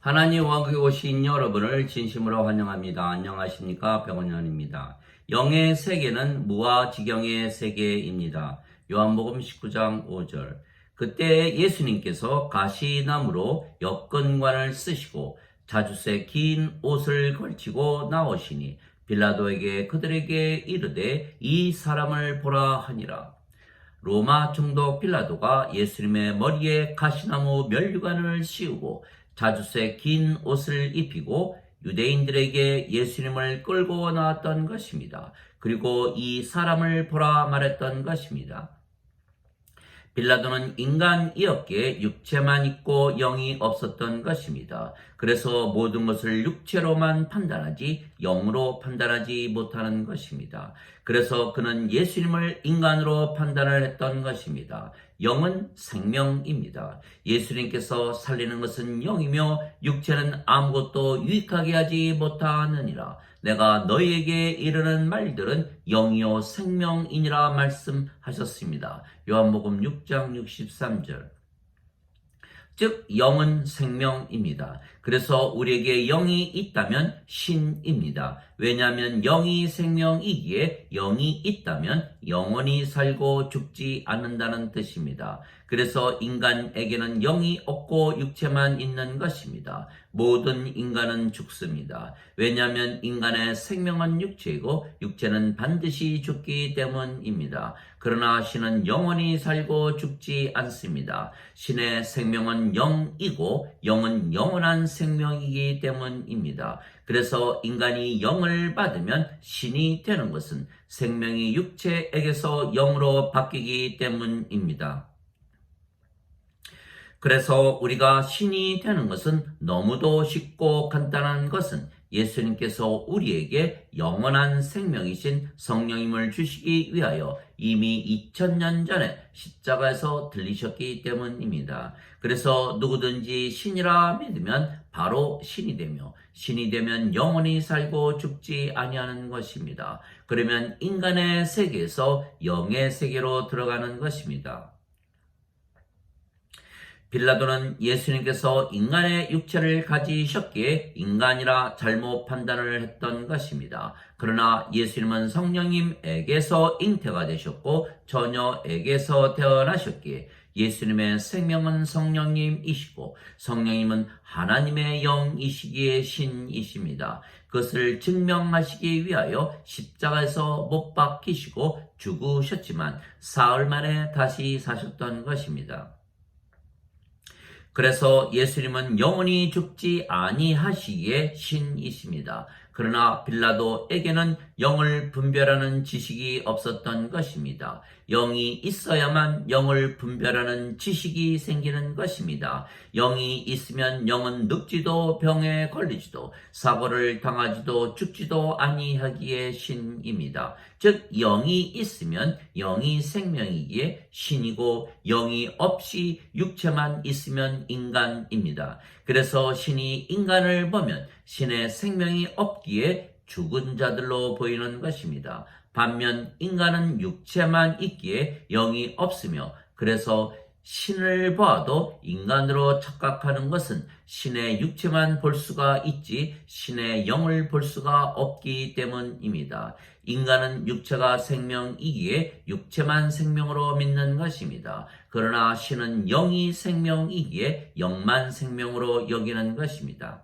하나님 왕국에 오신 여러분을 진심으로 환영합니다. 안녕하십니까? 백원현입니다. 영의 세계는 무아지경의 세계입니다. 요한복음 19장 5절. 그때 예수님께서 가시나무로 역건관을 쓰시고 자주색 긴 옷을 걸치고 나오시니 빌라도에게 그들에게 이르되 이 사람을 보라 하니라. 로마 총독 빌라도가 예수님의 머리에 가시나무 면류관을 씌우고 자주색 긴 옷을 입히고 유대인들에게 예수님을 끌고 나왔던 것입니다. 그리고 이 사람을 보라 말했던 것입니다. 빌라도는 인간이었기에 육체만 있고 영이 없었던 것입니다. 그래서 모든 것을 육체로만 판단하지 영으로 판단하지 못하는 것입니다. 그래서 그는 예수님을 인간으로 판단을 했던 것입니다. 영은 생명입니다. 예수님께서 살리는 것은 영이며 육체는 아무것도 유익하게 하지 못하느니라. 내가 너희에게 이르는 말들은 영이요 생명이니라 말씀하셨습니다. 요한복음 6장 63절. 즉 영은 생명입니다. 그래서 우리에게 영이 있다면 신입니다. 왜냐하면 영이 생명이기에 영이 있다면 영원히 살고 죽지 않는다는 뜻입니다. 그래서 인간에게는 영이 없고 육체만 있는 것입니다. 모든 인간은 죽습니다. 왜냐하면 인간의 생명은 육체이고 육체는 반드시 죽기 때문입니다. 그러나 신은 영원히 살고 죽지 않습니다. 신의 생명은 영이고 영은 영원한 생명이기 때문입니다. 그래서 인간이 영을 받으면 신이 되는 것은 생명이 육체에게서 영으로 바뀌기 때문입니다. 그래서 우리가 신이 되는 것은 너무도 쉽고 간단한 것은 예수님께서 우리에게 영원한 생명이신 성령님을 주시기 위하여 이미 2000년 전에 십자가에서 들리셨기 때문입니다. 그래서 누구든지 신이라 믿으면 바로 신이 되며 신이 되면 영원히 살고 죽지 아니하는 것입니다. 그러면 인간의 세계에서 영의 세계로 들어가는 것입니다. 빌라도는 예수님께서 인간의 육체를 가지셨기에 인간이라 잘못 판단을 했던 것입니다. 그러나 예수님은 성령님에게서 잉태가 되셨고 처녀에게서 태어나셨기에 예수님의 생명은 성령님이시고 성령님은 하나님의 영이시기에 신이십니다. 그것을 증명하시기 위하여 십자가에서 못 박히시고 죽으셨지만 사흘 만에 다시 사셨던 것입니다. 그래서 예수님은 영원히 죽지 아니하시기에 신이십니다. 그러나 빌라도에게는 영을 분별하는 지식이 없었던 것입니다. 영이 있어야만 영을 분별하는 지식이 생기는 것입니다. 영이 있으면 영은 늙지도 병에 걸리지도 사고를 당하지도 죽지도 아니하기에 신입니다. 즉 영이 있으면 영이 생명이기에 신이고 영이 없이 육체만 있으면 인간입니다. 그래서 신이 인간을 보면 신의 생명이 없기에 죽은 자들로 보이는 것입니다. 반면 인간은 육체만 있기에 영이 없으며 그래서 신을 보아도 인간으로 착각하는 것은 신의 육체만 볼 수가 있지 신의 영을 볼 수가 없기 때문입니다. 인간은 육체가 생명이기에 육체만 생명으로 믿는 것입니다. 그러나 신은 영이 생명이기에 영만 생명으로 여기는 것입니다.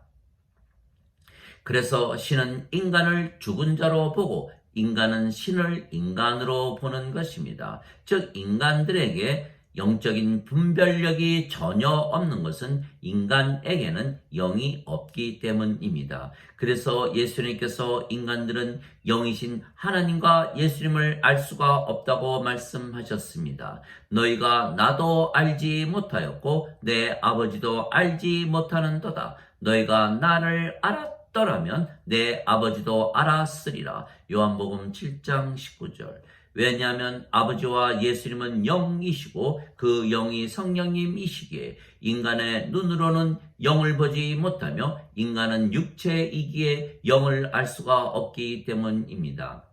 그래서 신은 인간을 죽은 자로 보고 인간은 신을 인간으로 보는 것입니다. 즉 인간들에게 영적인 분별력이 전혀 없는 것은 인간에게는 영이 없기 때문입니다. 그래서 예수님께서 인간들은 영이신 하나님과 예수님을 알 수가 없다고 말씀하셨습니다. 너희가 나도 알지 못하였고 내 아버지도 알지 못하는도다. 너희가 나를 알았더라면 내 아버지도 알았으리라. 요한복음 7장 19절. 왜냐하면 아버지와 예수님은 영이시고 그 영이 성령님이시기에 인간의 눈으로는 영을 보지 못하며 인간은 육체이기에 영을 알 수가 없기 때문입니다.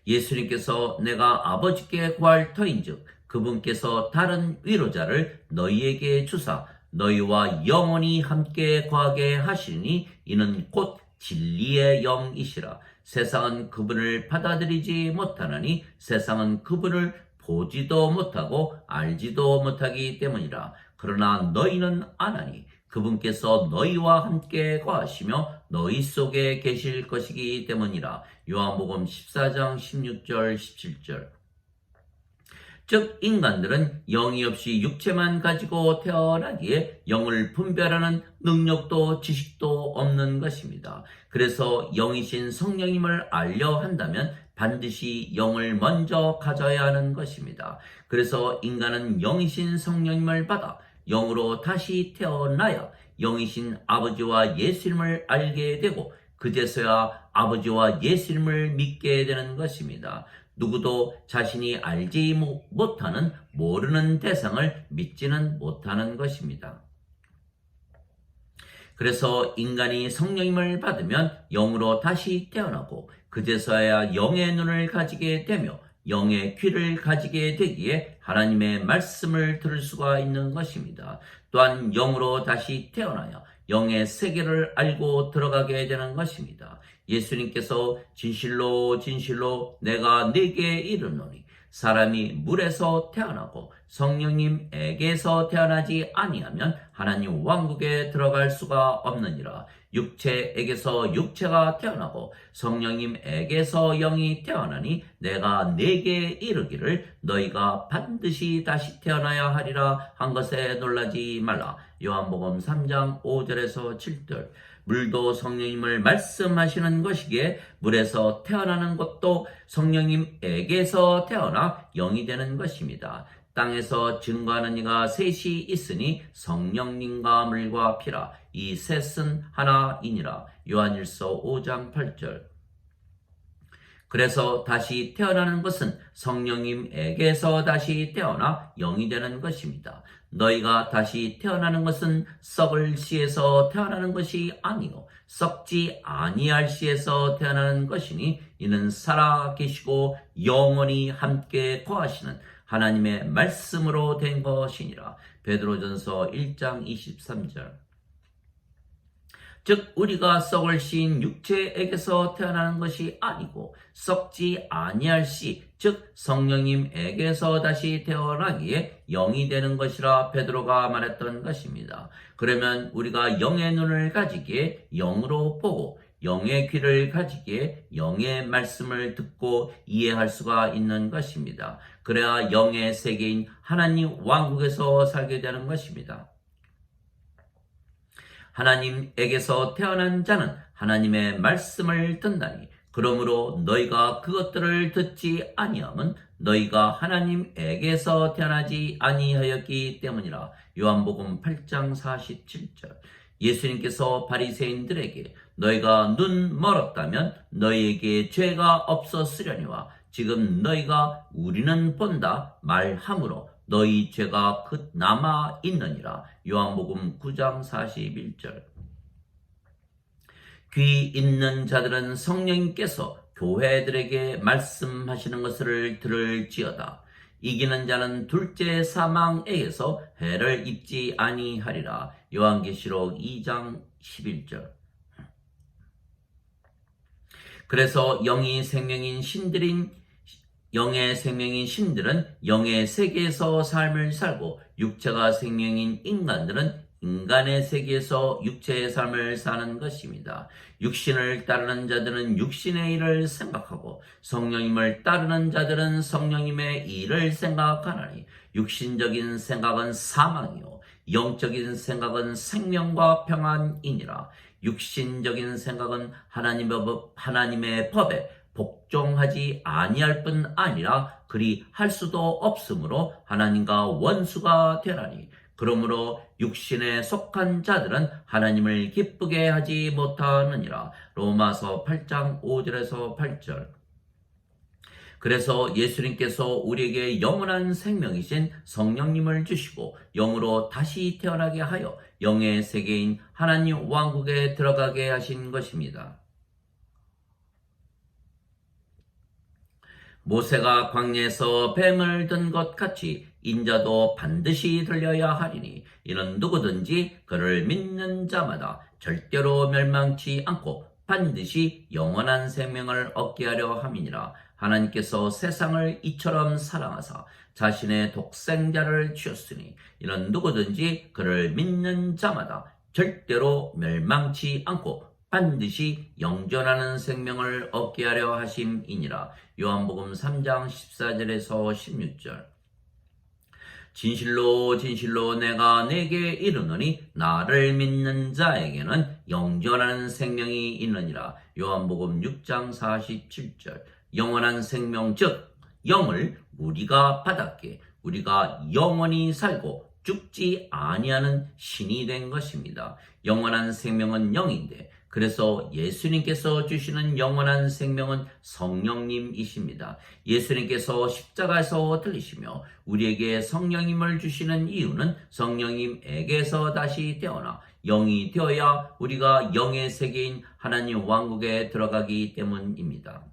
예수님께서 내가 아버지께 구할 터인즉 그분께서 다른 위로자를 너희에게 주사 너희와 영원히 함께 거하게 하시니 이는 곧 진리의 영이시라. 세상은 그분을 받아들이지 못하나니 세상은 그분을 보지도 못하고 알지도 못하기 때문이라. 그러나 너희는 아나니 그분께서 너희와 함께 거하시며 너희 속에 계실 것이기 때문이라. 요한복음 14장 16절 17절. 즉 인간들은 영이 없이 육체만 가지고 태어나기에 영을 분별하는 능력도 지식도 없는 것입니다. 그래서 영이신 성령님을 알려 한다면 반드시 영을 먼저 가져야 하는 것입니다. 그래서 인간은 영이신 성령님을 받아 영으로 다시 태어나야 영이신 아버지와 예수님을 알게 되고 그제서야 아버지와 예수님을 믿게 되는 것입니다. 누구도 자신이 알지 못하는 모르는 대상을 믿지는 못하는 것입니다. 그래서 인간이 성령님을 받으면 영으로 다시 태어나고 그제서야 영의 눈을 가지게 되며 영의 귀를 가지게 되기에 하나님의 말씀을 들을 수가 있는 것입니다. 또한 영으로 다시 태어나야 영의 세계를 알고 들어가게 되는 것입니다. 예수님께서 진실로 진실로 내가 네게 이르노니 사람이 물에서 태어나고 성령님에게서 태어나지 아니하면 하나님 왕국에 들어갈 수가 없느니라. 육체에게서 육체가 태어나고 성령님에게서 영이 태어나니 내가 네게 이르기를 너희가 반드시 다시 태어나야 하리라 한 것에 놀라지 말라. 요한복음 3장 5절에서 7절. 물도 성령님을 말씀하시는 것이기에 물에서 태어나는 것도 성령님에게서 태어나 영이 되는 것입니다. 땅에서 증거하는 이가 셋이 있으니 성령님과 물과 피라. 이 셋은 하나이니라. 요한일서 5장 8절. 그래서 다시 태어나는 것은 성령님에게서 다시 태어나 영이 되는 것입니다. 너희가 다시 태어나는 것은 썩을 씨에서 태어나는 것이 아니요 썩지 아니할 씨에서 태어나는 것이니 이는 살아 계시고 영원히 함께 거하시는 하나님의 말씀으로 된 것이니라. 베드로전서 1장 23절. 즉 우리가 썩을 씨인 육체에게서 태어나는 것이 아니고 썩지 아니할 씨, 즉 성령님에게서 다시 태어나기에 영이 되는 것이라 베드로가 말했던 것입니다. 그러면 우리가 영의 눈을 가지기에 영으로 보고 영의 귀를 가지기에 영의 말씀을 듣고 이해할 수가 있는 것입니다. 그래야 영의 세계인 하나님 왕국에서 살게 되는 것입니다. 하나님에게서 태어난 자는 하나님의 말씀을 듣나니 그러므로 너희가 그것들을 듣지 아니함은 너희가 하나님에게서 태어나지 아니하였기 때문이라. 요한복음 8장 47절. 예수님께서 바리새인들에게 너희가 눈 멀었다면 너희에게 죄가 없었으려니와 지금 너희가 우리는 본다 말함으로 너희 죄가 그 남아 있느니라. 요한복음 9장 41절. 귀 있는 자들은 성령님께서 교회들에게 말씀하시는 것을 들을지어다. 이기는 자는 둘째 사망에게서 해를 입지 아니하리라. 요한계시록 2장 11절. 그래서 영의 생명인 신들은 영의 세계에서 삶을 살고 육체가 생명인 인간들은 인간의 세계에서 육체의 삶을 사는 것입니다. 육신을 따르는 자들은 육신의 일을 생각하고 성령님을 따르는 자들은 성령님의 일을 생각하나니 육신적인 생각은 사망이요 영적인 생각은 생명과 평안이니라. 육신적인 생각은 하나님의 법에 복종하지 아니할 뿐 아니라 그리 할 수도 없으므로 하나님과 원수가 되나니 그러므로 육신에 속한 자들은 하나님을 기쁘게 하지 못하느니라. 로마서 8장 5절에서 8절. 그래서 예수님께서 우리에게 영원한 생명이신 성령님을 주시고 영으로 다시 태어나게 하여 영의 세계인 하나님 왕국에 들어가게 하신 것입니다. 모세가 광야에서 뱀을 든 것 같이 인자도 반드시 들려야 하리니 이는 누구든지 그를 믿는 자마다 절대로 멸망치 않고 반드시 영원한 생명을 얻게 하려 함이니라. 하나님께서 세상을 이처럼 사랑하사 자신의 독생자를 주셨으니 이는 누구든지 그를 믿는 자마다 절대로 멸망치 않고 반드시 영존하는 생명을 얻게 하려 하심이니라. 요한복음 3장 14절에서 16절. 진실로 진실로 내가 내게 이르노니 나를 믿는 자에게는 영존하는 생명이 있느니라. 요한복음 6장 47절. 영원한 생명 즉 영을 우리가 받았기에 우리가 영원히 살고 죽지 아니하는 신이 된 것입니다. 영원한 생명은 영인데 그래서 예수님께서 주시는 영원한 생명은 성령님이십니다. 예수님께서 십자가에서 들리시며 우리에게 성령님을 주시는 이유는 성령님에게서 다시 태어나 영이 되어야 우리가 영의 세계인 하나님 왕국에 들어가기 때문입니다.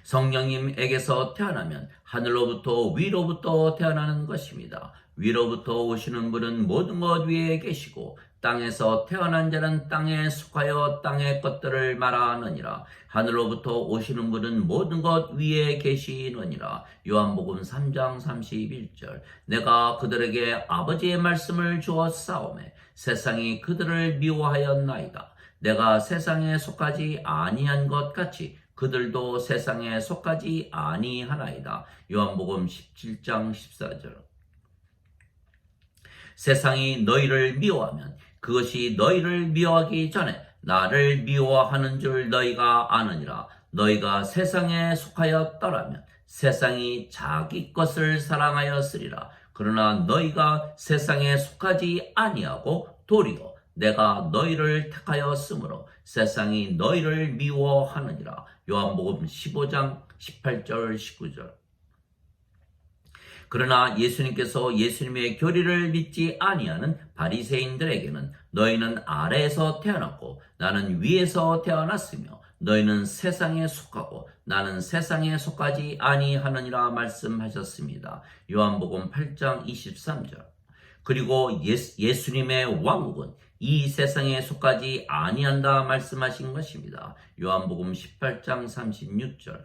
성령님에게서 태어나면 하늘로부터 위로부터 태어나는 것입니다. 위로부터 오시는 분은 모든 것 위에 계시고 땅에서 태어난 자는 땅에 속하여 땅의 것들을 말하느니라. 하늘로부터 오시는 분은 모든 것 위에 계시느니라. 요한복음 3장 31절. 내가 그들에게 아버지의 말씀을 주었사오매 세상이 그들을 미워하였나이다. 내가 세상에 속하지 아니한 것 같이 그들도 세상에 속하지 아니하나이다. 요한복음 17장 14절. 세상이 너희를 미워하면 그것이 너희를 미워하기 전에 나를 미워하는 줄 너희가 아느니라. 너희가 세상에 속하였더라면 세상이 자기 것을 사랑하였으리라. 그러나 너희가 세상에 속하지 아니하고 도리어 내가 너희를 택하였으므로 세상이 너희를 미워하느니라. 요한복음 15장 18절 19절. 그러나 예수님께서 예수님의 교리를 믿지 아니하는 바리새인들에게는 너희는 아래에서 태어났고 나는 위에서 태어났으며 너희는 세상에 속하고 나는 세상에 속하지 아니하느니라 말씀하셨습니다. 요한복음 8장 23절. 그리고 예수님의 왕국은 이 세상에 속하지 아니한다 말씀하신 것입니다. 요한복음 18장 36절.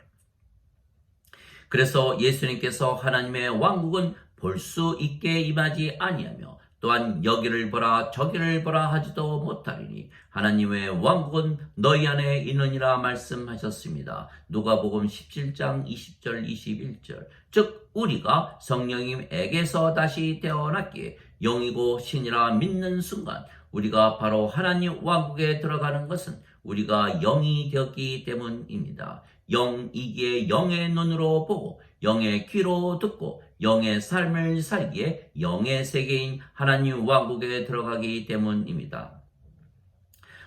그래서 예수님께서 하나님의 왕국은 볼 수 있게 임하지 아니하며 또한 여기를 보라 저기를 보라 하지도 못하리니 하나님의 왕국은 너희 안에 있느니라 말씀하셨습니다. 누가복음 17장 20절 21절. 즉 우리가 성령님에게서 다시 태어났기에 영이고 신이라 믿는 순간 우리가 바로 하나님 왕국에 들어가는 것은 우리가 영이 되었기 때문입니다. 영이기에 영의 눈으로 보고 영의 귀로 듣고 영의 삶을 살기에 영의 세계인 하나님 왕국에 들어가기 때문입니다.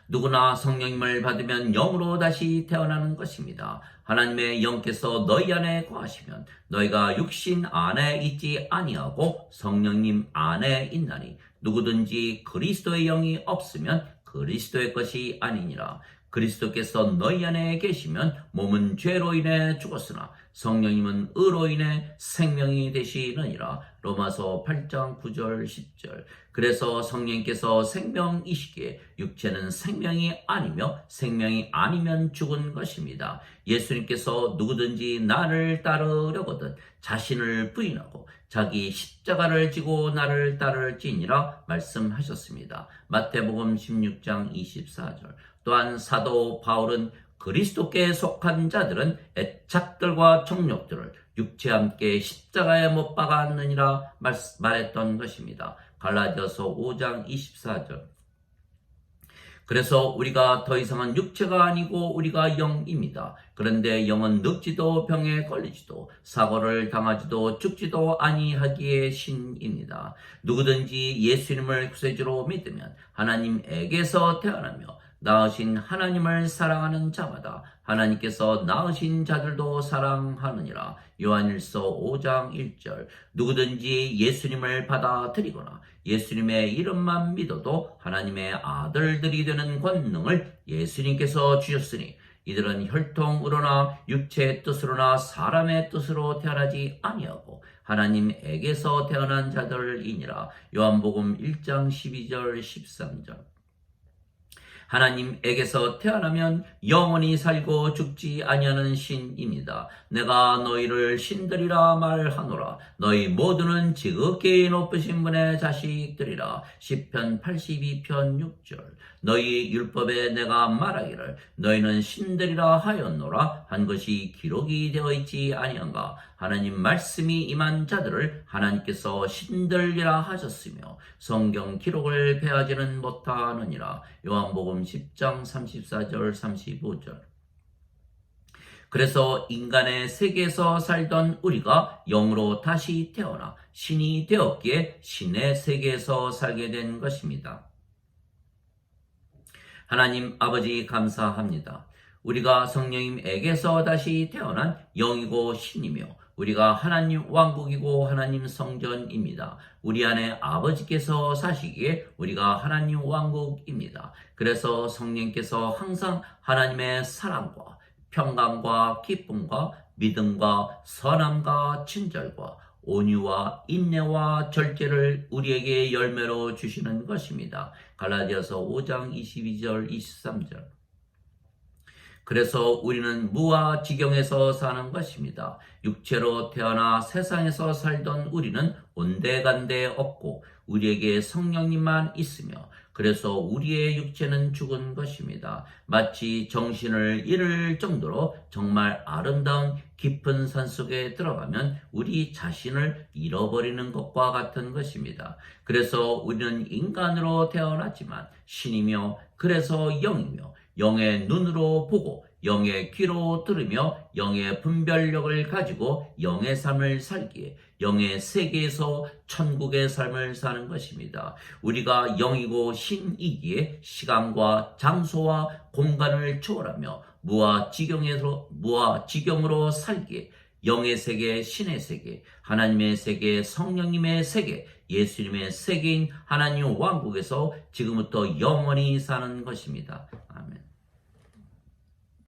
누구나 성령님을 받으면 영으로 다시 태어나는 것입니다. 하나님의 영께서 너희 안에 거하시면 너희가 육신 안에 있지 아니하고 성령님 안에 있나니 누구든지 그리스도의 영이 없으면 그리스도의 것이 아니니라. 그리스도께서 너희 안에 계시면 몸은 죄로 인해 죽었으나 성령님은 의로 인해 생명이 되시느니라. 로마서 8장 9절 10절. 그래서 성령께서 생명이시기에 육체는 생명이 아니며 생명이 아니면 죽은 것입니다. 예수님께서 누구든지 나를 따르려거든 자신을 부인하고 자기 십자가를 지고 나를 따를지니라 말씀하셨습니다. 마태복음 16장 24절. 또한 사도 바울은 그리스도께 속한 자들은 애착들과 정욕들을 육체와 함께 십자가에 못 박았느니라 말했던 것입니다. 갈라디아서 5장 24절. 그래서 우리가 더 이상은 육체가 아니고 우리가 영입니다. 그런데 영은 늙지도 병에 걸리지도 사고를 당하지도 죽지도 아니하기에 신입니다. 누구든지 예수님을 구세주로 믿으면 하나님에게서 태어나며 낳으신 하나님을 사랑하는 자마다 하나님께서 낳으신 자들도 사랑하느니라. 요한일서 5장 1절. 누구든지 예수님을 받아들이거나 예수님의 이름만 믿어도 하나님의 아들들이 되는 권능을 예수님께서 주셨으니 이들은 혈통으로나 육체의 뜻으로나 사람의 뜻으로 태어나지 아니하고 하나님에게서 태어난 자들이니라. 요한복음 1장 12절 13절. 하나님에게서 태어나면 영원히 살고 죽지 아니하는 신입니다. 내가 너희를 신들이라 말하노라. 너희 모두는 지극히 높으신 분의 자식들이라. 시편 82편 6절. 너희 율법에 내가 말하기를 너희는 신들이라 하였노라 한 것이 기록이 되어 있지 아니한가. 하나님 말씀이 임한 자들을 하나님께서 신들이라 하셨으며 성경 기록을 배하지는 못하느니라. 요한복음 10장 34절 35절. 그래서 인간의 세계에서 살던 우리가 영으로 다시 태어나 신이 되었기에 신의 세계에서 살게 된 것입니다. 하나님 아버지 감사합니다. 우리가 성령님에게서 다시 태어난 영이고 신이며 우리가 하나님 왕국이고 하나님 성전입니다. 우리 안에 아버지께서 사시기에 우리가 하나님 왕국입니다. 그래서 성령께서 항상 하나님의 사랑과 평강과 기쁨과 믿음과 선함과 친절과 온유와 인내와 절제를 우리에게 열매로 주시는 것입니다. 갈라디아서 5장 22절 23절. 그래서 우리는 무와 지경에서 사는 것입니다. 육체로 태어나 세상에서 살던 우리는 온데간데 없고 우리에게 성령님만 있으며 그래서 우리의 육체는 죽은 것입니다. 마치 정신을 잃을 정도로 정말 아름다운 깊은 산속에 들어가면 우리 자신을 잃어버리는 것과 같은 것입니다. 그래서 우리는 인간으로 태어났지만 신이며 그래서 영이며 영의 눈으로 보고 영의 귀로 들으며 영의 분별력을 가지고 영의 삶을 살기에 영의 세계에서 천국의 삶을 사는 것입니다. 우리가 영이고 신이기에 시간과 장소와 공간을 초월하며 무와 지경으로 살기에 영의 세계, 신의 세계, 하나님의 세계, 성령님의 세계, 예수님의 세계인 하나님 왕국에서 지금부터 영원히 사는 것입니다.